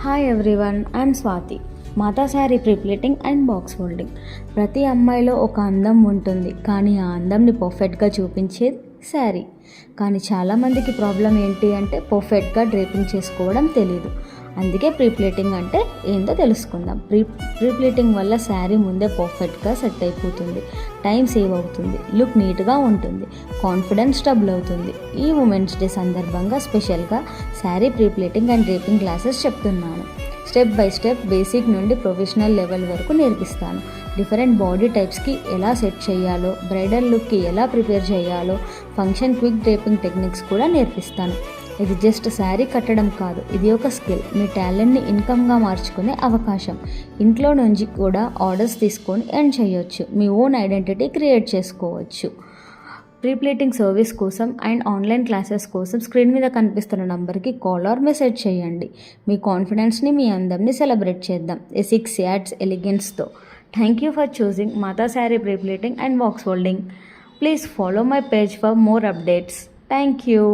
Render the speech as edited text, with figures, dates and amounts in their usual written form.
Hi everyone, I'm Swathi. Mata sari prepleating and box folding. ప్రతి అమ్మాయిలో ఒక అందం ఉంటుంది, కానీ ఆ అందంని పర్ఫెక్ట్గా చూపించేది శారీ. కానీ చాలామందికి ప్రాబ్లం ఏంటి అంటే పర్ఫెక్ట్గా డ్రేపింగ్ చేసుకోవడం తెలీదు. అందుకే ప్రీప్లేటింగ్ అంటే ఏంటో తెలుసుకుందాం. ప్రీప్లేటింగ్ వల్ల శారీ ముందే పర్ఫెక్ట్గా సెట్ అయిపోతుంది, టైం సేవ్ అవుతుంది, లుక్ నీట్గా ఉంటుంది, కాన్ఫిడెన్స్ డబుల్ అవుతుంది. ఈ ఉమెన్స్ డే సందర్భంగా స్పెషల్గా sari prepleating and draping classes చెప్తున్నాను. స్టెప్ బై స్టెప్ బేసిక్ నుండి ప్రొఫెషనల్ లెవెల్ వరకు నేర్పిస్తాను. డిఫరెంట్ బాడీ టైప్స్కి ఎలా సెట్ చేయాలో, బ్రైడల్ లుక్కి ఎలా ప్రిపేర్ చేయాలో, ఫంక్షన్ క్విక్ డ్రేపింగ్ టెక్నిక్స్ కూడా నేర్పిస్తాను. ఇది జస్ట్ శారీ కట్టడం కాదు, ఇది ఒక స్కిల్. మీ టాలెంట్ని ఇన్కమ్గా మార్చుకునే అవకాశం. ఇంట్లో నుంచి కూడా ఆర్డర్స్ తీసుకొని ఎర్న్ చేయొచ్చు, మీ ఓన్ ఐడెంటిటీ క్రియేట్ చేసుకోవచ్చు. ప్రీప్లేటింగ్ సర్వీస్ కోసం అండ్ ఆన్లైన్ క్లాసెస్ కోసం స్క్రీన్ మీద కనిపిస్తున్న నంబర్కి కాల్ ఆర్ మెసేజ్ చేయండి. మీ కాన్ఫిడెన్స్ని, మీ అందంని సెలబ్రేట్ చేద్దాం ఏ 6 యాడ్స్ ఎలిగెన్స్తో. Thank you for choosing Mata sari prepleating and box folding. Please follow my page for more updates. Thank you.